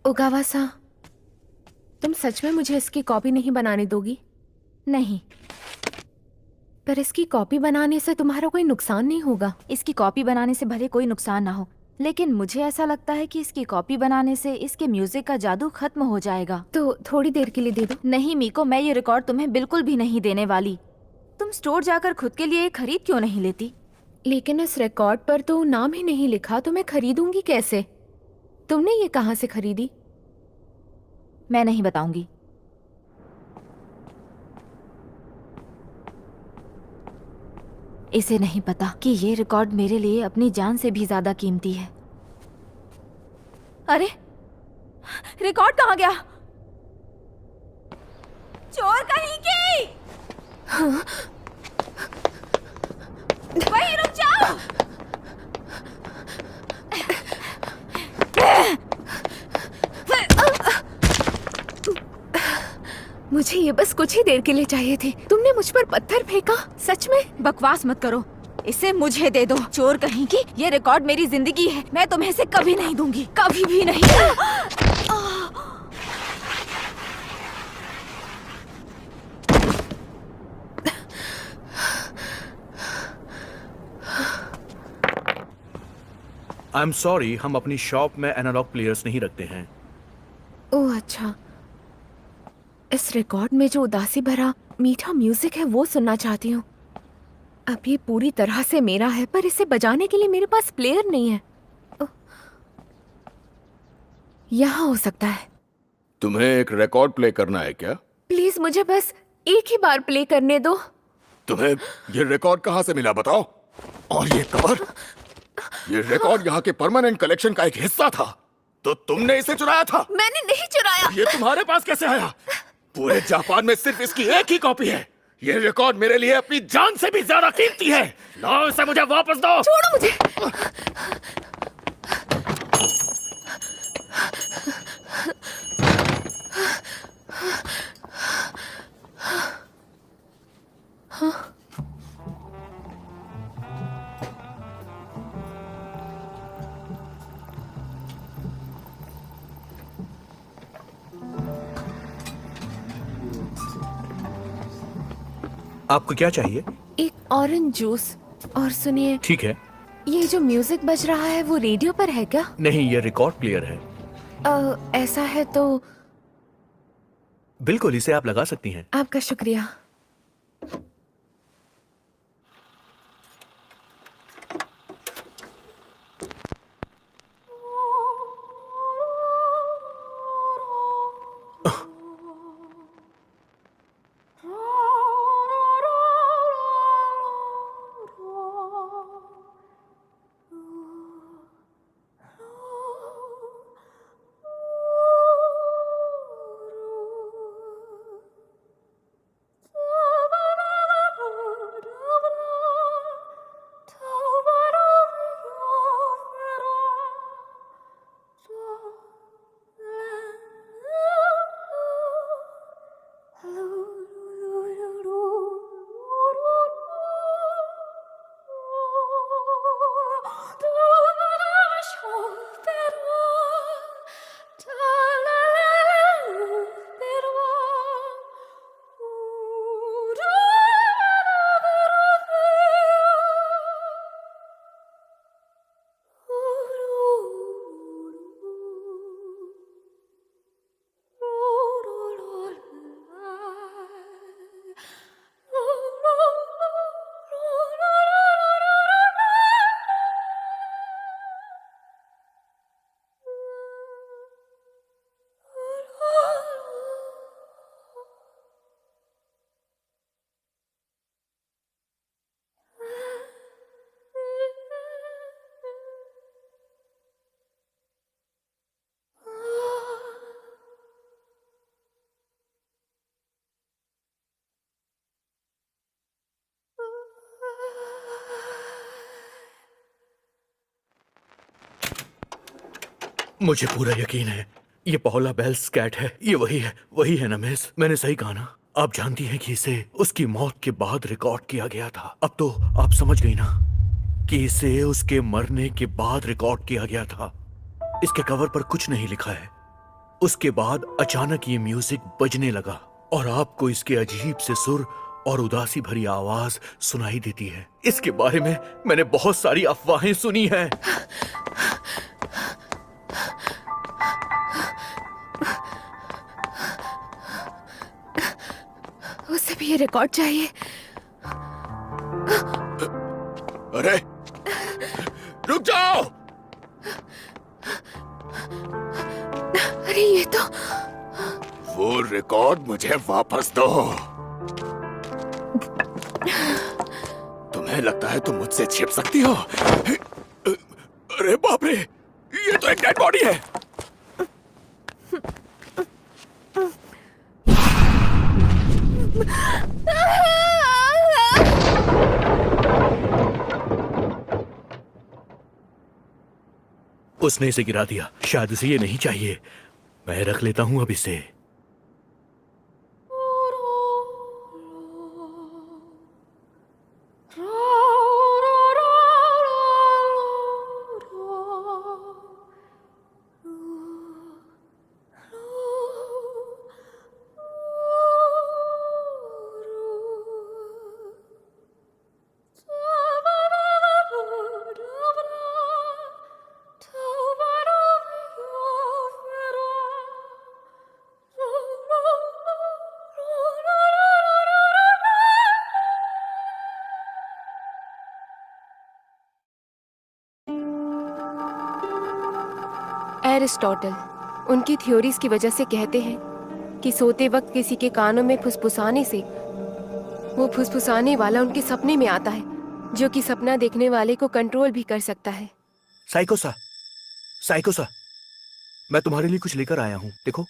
ओगावा-सा, तुम सच में मुझे इसकी कॉपी नहीं बनाने दोगी? नहीं। पर इसकी कॉपी बनाने से तुम्हारा कोई नुकसान नहीं होगा। इसकी कॉपी बनाने से भले कोई नुकसान ना हो, लेकिन मुझे ऐसा लगता है कि इसकी कॉपी बनाने से इसके म्यूजिक का जादू खत्म हो जाएगा। तो थोड़ी देर के लिए दे दो। नहीं मीको, मैं ये रिकॉर्ड तुम्हें बिल्कुल भी नहीं देने वाली। तुम स्टोर जाकर खुद के लिए खरीद क्यों नहीं लेती? लेकिन इस रिकॉर्ड पर तो नाम ही नहीं लिखा, तो मैं खरीदूंगी कैसे? तुमने ये कहाँ से खरीदी? मैं नहीं बताऊंगी। इसे नहीं पता कि ये रिकॉर्ड मेरे लिए अपनी जान से भी ज्यादा कीमती है। अरे, रिकॉर्ड कहाँ गया? चोर कहीं की! हाँ? वहीं रुक जाओ! मुझे ये बस कुछ ही देर के लिए चाहिए थे। तुमने मुझ पर पत्थर फेंका? सच में? बकवास मत करो, इसे मुझे दे दो। चोर कहीं की, ये रिकॉर्ड मेरी जिंदगी है। मैं तुम्हें इसे कभी नहीं दूंगी, कभी भी नहीं। आई एम सॉरी, हम अपनी शॉप में एनालॉग प्लेयर्स नहीं रखते हैं। ओह अच्छा, इस रिकॉर्ड में जो उदासी भरा मीठा म्यूजिक है वो सुनना चाहती हूँ। अब ये पूरी तरह से मेरा है, पर इसे बजाने के लिए मेरे पास प्लेयर नहीं है। यहाँ हो सकता है। तुम्हें एक रिकॉर्ड प्ले करना है क्या? प्लीज मुझे बस एक ही बार प्ले करने दो। तुम्हें ये रिकॉर्ड कहाँ से मिला बताओ? और ये कवर? ये रिकॉर्ड यहाँ के परमानेंट कलेक्शन का एक हिस्सा था, तो तुमने इसे चुराया था? मैंने नहीं चुराया। ये तुम्हारे पास कैसे आया? पूरे जापान में सिर्फ इसकी एक ही कॉपी है। ये रिकॉर्ड मेरे लिए अपनी जान से भी ज्यादा कीमती है। लाओ इसे मुझे वापस दो। छोड़ो मुझे। आपको क्या चाहिए? एक ऑरेंज जूस। और सुनिए, ठीक है। ये जो म्यूजिक बज रहा है वो रेडियो पर है क्या? नहीं, ये रिकॉर्ड प्लेयर है। ऐसा है तो बिल्कुल, इसे आप लगा सकती हैं। आपका शुक्रिया। मुझे पूरा यकीन है ये पौला बेल्स कैट है। ये वही है ना मिस? मैंने सही कहा ना? आप जानती हैं कि इसे उसकी मौत के बाद रिकॉर्ड किया गया था। अब तो आप समझ गई ना? कि इसे उसके मरने के बाद रिकॉर्ड किया गया था। इसके कवर पर कुछ नहीं लिखा है। उसके बाद अचानक ये म्यूजिक बजने लगा और आपको इसके अजीब से सुर और उदासी भरी आवाज सुनाई देती है। इसके बारे में मैंने बहुत सारी अफवाहें सुनी हैं। उसे भी ये रिकॉर्ड चाहिए। अरे रुक जाओ। अरे ये तो वो रिकॉर्ड मुझे वापस दो। तुम्हें लगता है तुम मुझसे छिप सकती हो? अरे बाप रे, ये तो एक डेड बॉडी है। उसने इसे गिरा दिया। शायद उसे ये नहीं चाहिए। मैं रख लेता हूं अब इसे। एरिस्टोटल उनकी थ्योरीज की वजह से कहते हैं कि सोते वक्त किसी के कानों में फुसफुसाने से वो फुसफुसाने वाला उनके सपने में आता है, जो कि सपना देखने वाले को कंट्रोल भी कर सकता है। साइकोसा, साइकोसा, मैं तुम्हारे लिए कुछ लेकर आया हूं। देखो।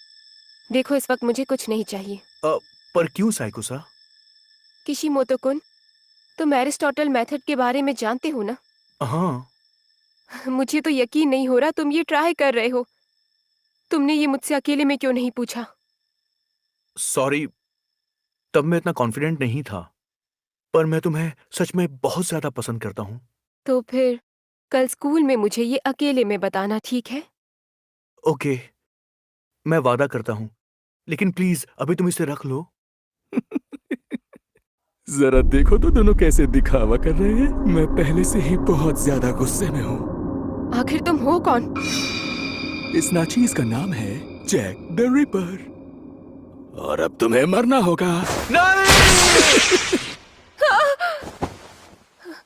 देखो, इस वक्त मुझे कुछ नहीं चाहिए। पर क्यों साइकोसा? किशिमोतो कुन, तुम एरिस्टोटल मेथड के बारे में जानते हो ना? हाँ। मुझे तो यकीन नहीं हो रहा तुम ये ट्राई कर रहे हो। तुमने ये मुझसे अकेले में क्यों नहीं पूछा? सॉरी, तब मैं इतना कॉन्फिडेंट नहीं था। पर मैं तुम्हें सच में बहुत ज्यादा पसंद करता हूँ। तो फिर कल स्कूल में मुझे ये अकेले में बताना, ठीक है? ओके, मैं वादा करता हूँ। लेकिन प्लीज अभी तुम इसे रख लो। जरा देखो तो दोनों कैसे दिखावा कर रहे हैं। मैं पहले से ही बहुत ज्यादा गुस्से में हूँ। आखिर तुम हो कौन? इस नाचीज का नाम है जैक द रिपर। और अब तुम्हें मरना होगा।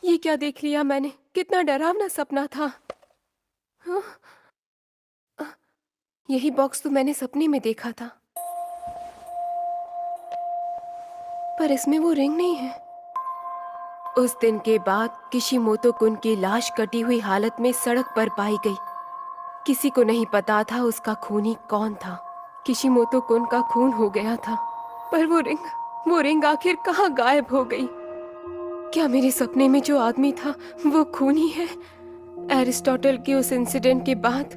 ये क्या देख लिया मैंने? कितना डरावना सपना था। हाँ? यही बॉक्स तो मैंने सपने में देखा था, पर इसमें वो रिंग नहीं है। उस दिन के बाद किशिमोतो कुन की लाश कटी हुई हालत में सड़क पर पाई गई। किसी को नहीं पता था उसका खूनी कौन था। किशिमोतो कुन का खून हो गया था, पर वो रिंग आखिर कहाँ गायब हो गई? क्या मेरे सपने में जो आदमी था वो खूनी है? एरिस्टोटल के उस इंसिडेंट के बाद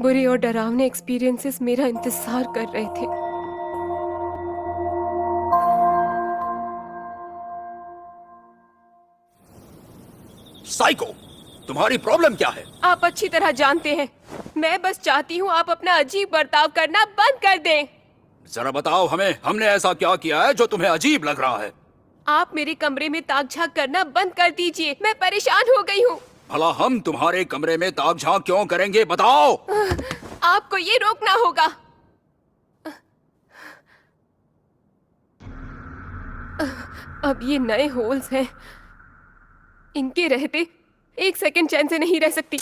बुरे और डरावने एक्सपीरियंसेस मेरा इंतजार कर रहे थे। साइको, तुम्हारी प्रॉब्लम क्या है? आप अच्छी तरह जानते हैं। मैं बस चाहती हूँ आप अपना अजीब बर्ताव करना बंद कर दें। जरा बताओ हमें, हमने ऐसा क्या किया है जो तुम्हें अजीब लग रहा है? आप मेरे कमरे में ताक झांक करना बंद कर दीजिए। मैं परेशान हो गई हूँ। भला हम तुम्हारे कमरे में ताक झांक क्यों करेंगे, बताओ। आपको ये रोकना होगा। अब ये नए होल्स हैं, इनके रहते एक सेकंड चैन से नहीं रह सकती।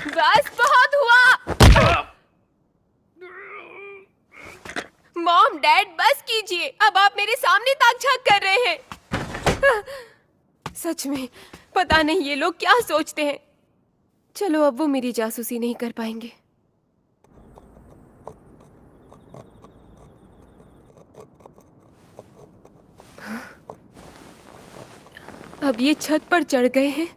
बस बहुत हुआ। मॉम, डैड, बस कीजिए। अब आप मेरे सामने ताक झांक कर रहे हैं। सच में पता नहीं ये लोग क्या सोचते हैं। चलो, अब वो मेरी जासूसी नहीं कर पाएंगे। अब ये छत पर चढ़ गए हैं।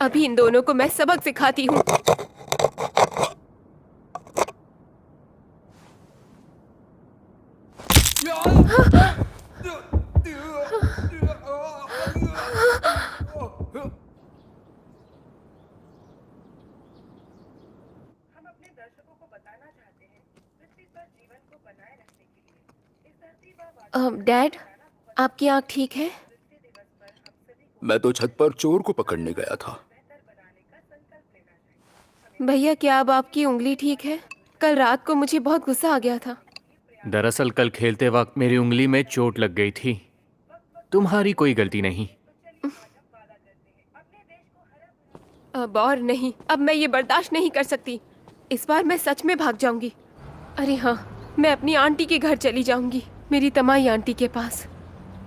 अभी इन दोनों को मैं सबक सिखाती हूँ। डैड, आपकी आँख ठीक है? मैं तो छत पर चोर को पकड़ने गया था। भैया, क्या अब आपकी उंगली ठीक है? कल रात को मुझे बहुत गुस्सा आ गया था। दरअसल कल खेलते वक्त मेरी उंगली में चोट लग गई थी। तुम्हारी कोई गलती नहीं। अब और नहीं, अब मैं ये बर्दाश्त नहीं कर सकती। इस बार मैं सच में भाग जाऊंगी। अरे हाँ, मैं अपनी आंटी के घर चली जाऊंगी, मेरी तमाई आंटी के पास।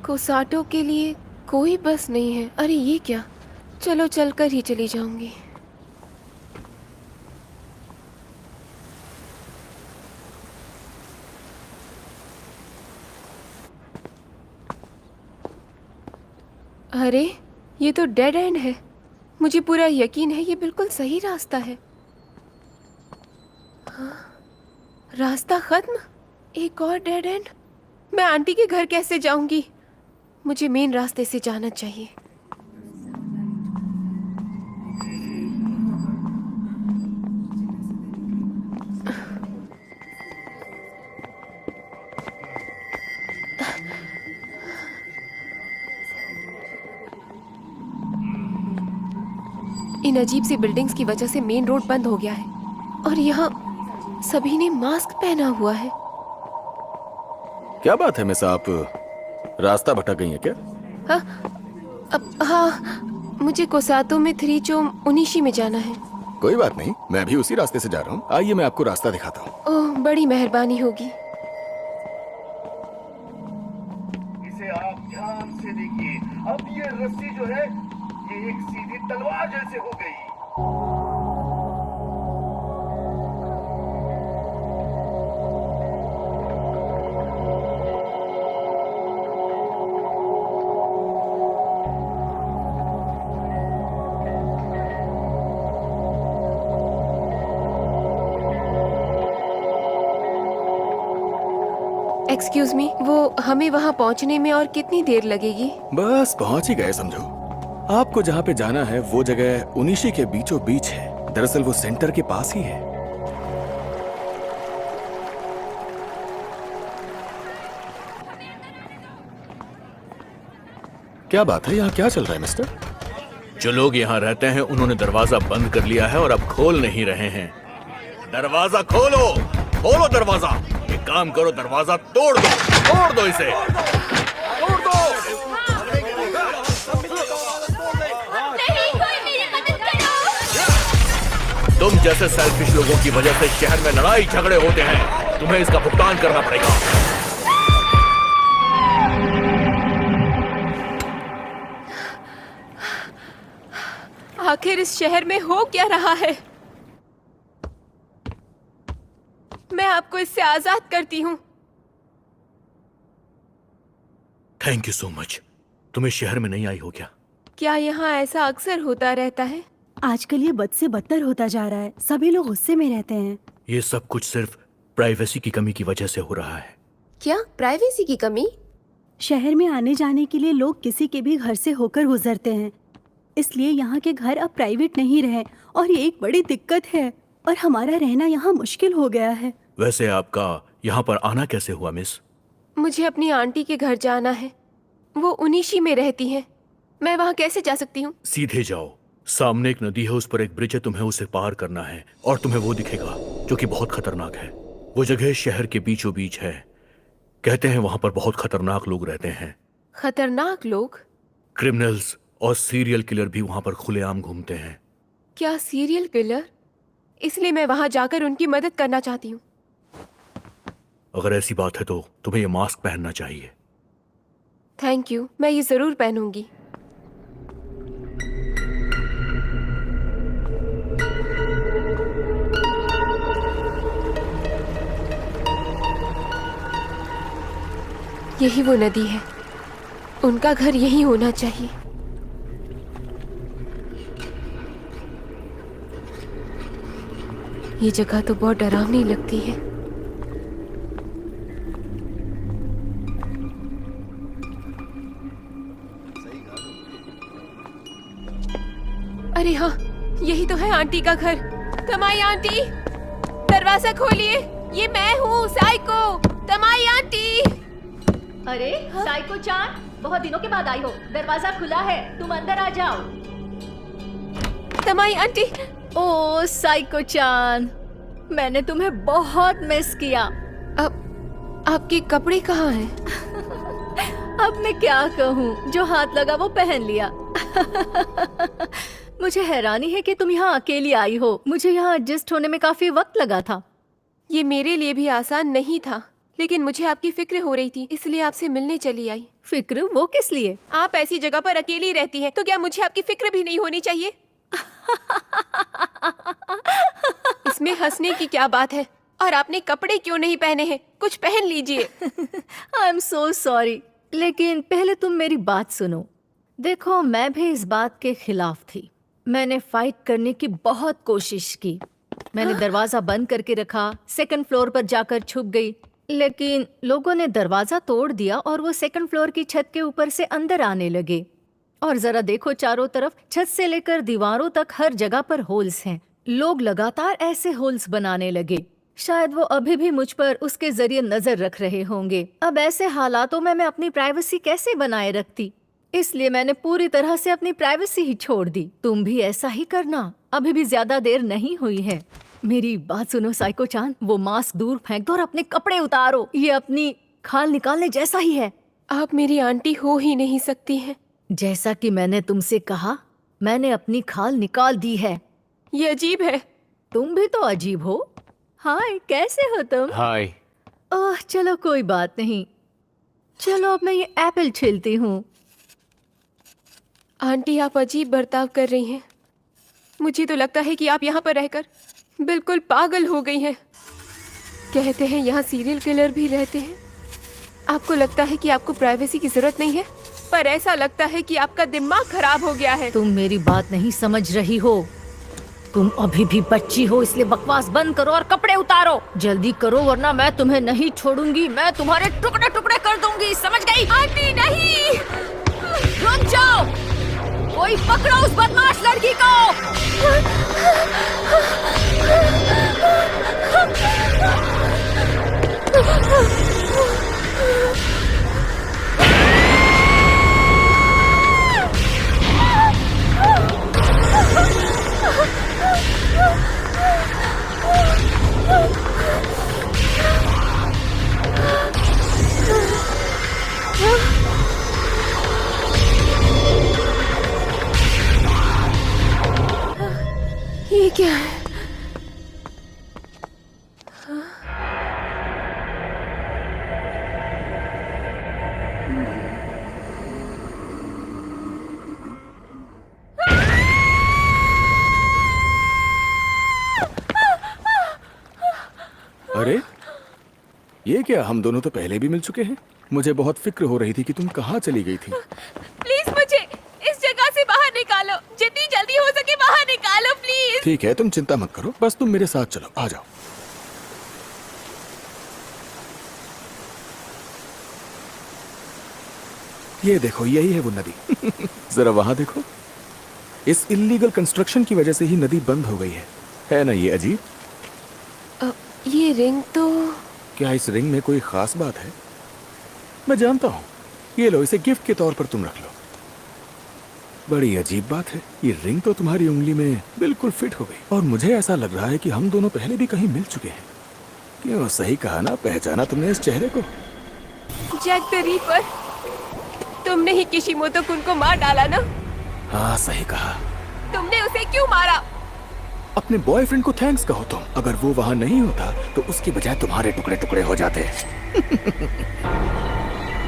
कोसाटो के लिए कोई बस नहीं है। अरे ये क्या, चलो चलकर ही चली जाऊंगी। अरे ये तो डेड एंड है। मुझे पूरा यकीन है ये बिल्कुल सही रास्ता है। हाँ, रास्ता खत्म, एक और डेड एंड। मैं आंटी के घर कैसे जाऊंगी? मुझे मेन रास्ते से जाना चाहिए। इन अजीब सी बिल्डिंग्स की वजह से मेन रोड बंद हो गया है और यहाँ सभी ने मास्क पहना हुआ है। क्या बात है मिस, आप रास्ता भटक गई हैं क्या? हाँ, मुझे कोसातो में 3 चोम उनिशी में जाना है। कोई बात नहीं, मैं भी उसी रास्ते से जा रहा हूँ। आइए मैं आपको रास्ता दिखाता हूँ। ओह, बड़ी मेहरबानी होगी। इसे आप ध्यान से देखिए। अब ये रस्सी जो है ये एक सीधी तलवार जैसे हो गई। एक्सक्यूज मी, वो हमें वहाँ पहुँचने में और कितनी देर लगेगी? बस पहुंच ही गए समझो। आपको जहाँ पे जाना है वो जगह उनिशी के बीचों बीच है। दरअसल वो सेंटर के पास ही है। क्या बात है, यहाँ क्या चल रहा है मिस्टर? जो लोग यहाँ रहते हैं उन्होंने दरवाजा बंद कर लिया है और अब खोल नहीं रहे हैं। दरवाजा खोलो, खोलो दरवाजा। एक काम करो, दरवाजा तोड़ दो इसे, तोड़ दो। तुम जैसे सेल्फिश लोगों की वजह से शहर में लड़ाई झगड़े होते हैं। तुम्हें इसका भुगतान करना पड़ेगा। आखिर इस शहर में हो क्या रहा है? मैं आपको इससे आजाद करती हूँ। Thank you so much. तुम इस शहर में नहीं आई हो क्या? क्या यहाँ ऐसा अक्सर होता रहता है? आजकल ये बद से बदतर होता जा रहा है। सभी लोग गुस्से में रहते हैं। ये सब कुछ सिर्फ प्राइवेसी की कमी की वजह से हो रहा है। क्या प्राइवेसी की कमी? शहर में आने जाने के लिए लोग किसी के भी घर से होकर गुजरते हैं, इसलिए यहाँ के घर अब प्राइवेट नहीं रहे और ये एक बड़ी दिक्कत है और हमारा रहना यहाँ मुश्किल हो गया है। वैसे आपका यहाँ पर आना कैसे हुआ मिस? मुझे अपनी आंटी के घर जाना है। वो उनिशी में रहती हैं। मैं वहाँ कैसे जा सकती हूँ? सीधे जाओ, सामने एक नदी है, उस पर एक ब्रिज है, तुम्हें उसे पार करना है और तुम्हें वो दिखेगा जो कि बहुत खतरनाक है। वो जगह शहर के बीचों बीच है। कहते हैं वहां पर बहुत खतरनाक लोग रहते हैं। खतरनाक लोग? क्रिमिनल्स और सीरियल किलर भी वहां पर खुलेआम घूमते हैं। क्या सीरियल किलर? इसलिए मैं वहां जाकर उनकी मदद करना चाहती हूँ। अगर ऐसी बात है तो तुम्हें ये मास्क पहनना चाहिए। थैंक यू, मैं ये जरूर पहनूंगी। यही वो नदी है। उनका घर यही होना चाहिए। ये जगह तो बहुत डरावनी लगती है। अरे हाँ, यही तो है आंटी का घर। तमाई आंटी, दरवाजा खोलिए, ये मैं हूँ साइको। तमाई आंटी। अरे साइको चान, बहुत दिनों के बाद आई हो, दरवाजा खुला है, तुम अंदर आ जाओ। तमाई आंटी। ओ साइको चान, मैंने तुम्हें बहुत मिस किया। अब आपके कपड़े कहाँ हैं? अब मैं क्या कहूँ, जो हाथ लगा वो पहन लिया। मुझे हैरानी है कि तुम यहाँ अकेली आई हो। मुझे यहाँ एडजस्ट होने में काफी वक्त लगा था। ये मेरे लिए भी आसान नहीं था, लेकिन मुझे आपकी फिक्र हो रही थी, इसलिए आपसे मिलने चली आई। फिक्र? वो किस लिए? आप ऐसी जगह पर अकेली रहती हैं, तो क्या मुझे आपकी फिक्र भी नहीं होनी चाहिए? इसमें हंसने की क्या बात है? और आपने कपड़े क्यों नहीं पहने हैं? कुछ पहन लीजिए। आई एम सो सॉरी, लेकिन पहले तुम मेरी बात सुनो। देखो, मैं भी इस बात के खिलाफ थी। मैंने फाइट करने की बहुत कोशिश की। मैंने दरवाजा बंद करके रखा, सेकंड फ्लोर पर जाकर छुप गई, लेकिन लोगों ने दरवाजा तोड़ दिया और वो सेकंड फ्लोर की छत के ऊपर से अंदर आने लगे। और जरा देखो चारों तरफ, छत से लेकर दीवारों तक हर जगह पर होल्स हैं। लोग लगातार ऐसे होल्स बनाने लगे। शायद वो अभी भी मुझ पर उसके जरिए नजर रख रहे होंगे। अब ऐसे हालातों में मैं अपनी प्राइवेसी कैसे बनाए रखती? इसलिए मैंने पूरी तरह से अपनी प्राइवेसी ही छोड़ दी। तुम भी ऐसा ही करना, अभी भी ज्यादा देर नहीं हुई है। मेरी बात सुनो साइको चान, वो मास्क दूर फेंक दो और अपने कपड़े उतारो। ये अपनी खाल निकालने जैसा ही है। आप मेरी आंटी हो ही नहीं सकती हैं। जैसा कि मैंने तुमसे कहा, मैंने अपनी खाल निकाल दी है। ये अजीब है। तुम भी तो अजीब हो। हाय, कैसे हो तुम? हाय। ओह, चलो कोई बात नहीं। चलो अब मैं ये एप्पल छीलती हूँ। आंटी, आप अजीब बर्ताव कर रही हैं। मुझे तो लगता है कि आप यहाँ पर रहकर बिल्कुल पागल हो गई हैं। कहते हैं यहाँ सीरियल किलर भी रहते हैं। आपको लगता है कि आपको प्राइवेसी की जरूरत नहीं है, पर ऐसा लगता है कि आपका दिमाग खराब हो गया है। तुम मेरी बात नहीं समझ रही हो। तुम अभी भी बच्ची हो, इसलिए बकवास बंद करो और कपड़े उतारो। जल्दी करो, वरना मैं तुम्हें नहीं छोड़ूंगी। मैं तुम्हारे टुकड़े टुकड़े कर दूंगी, समझ गई? आंटी नहीं। रुक जाओ, कोई पकड़ो उस बदमाश लड़की को। ये क्या है? अरे ये क्या, हम दोनों तो पहले भी मिल चुके हैं। मुझे बहुत फिक्र हो रही थी कि तुम कहाँ चली गई थी। प्लीज मुझे इस जगह से बाहर निकालो, जितनी जल्दी हो सके बाहर निकालो प्लीज। ठीक है, तुम चिंता मत करो, बस तुम मेरे साथ चलो, आ जाओ। ये देखो, यही है वो नदी। जरा वहां देखो। इस इल्लीगल कंस्ट्रक्शन की वजह से ही नदी बंद हो गई है ना ये अजीब? ये रिंग तो... क्या इस रिंग में कोई खास बात है? मैं जानता हूँ। ये लो, इसे गिफ्ट के तौर पर तुम रख लो। बड़ी अजीब बात है, ये रिंग तो तुम्हारी उंगली में बिल्कुल फिट हो गई। और मुझे ऐसा लग रहा है कि हम दोनों पहले भी कहीं मिल चुके हैं। क्यों, सही कहा ना? पहचाना तुमने इस चेहरे को? जैक द रीपर, तुमने ही किशिमोतो कुन को मार डाला ना? हाँ, सही कहा। तुमने उसे क्यों मारा? अपने बॉयफ्रेंड को थैंक्स कहो तुम। अगर वो वहां नहीं होता तो उसकी बजाय तुम्हारे टुकड़े टुकड़े हो जाते।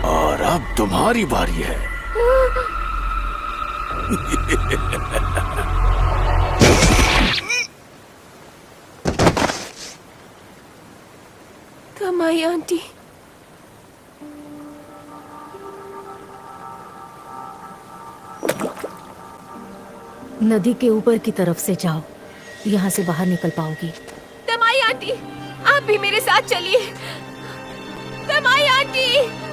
और अब तुम्हारी बारी है। तमाई आंटी, नदी के ऊपर की तरफ से जाओ, यहाँ से बाहर निकल पाओगी। आंटी, आप भी मेरे साथ चलिए। रमाई आंटी।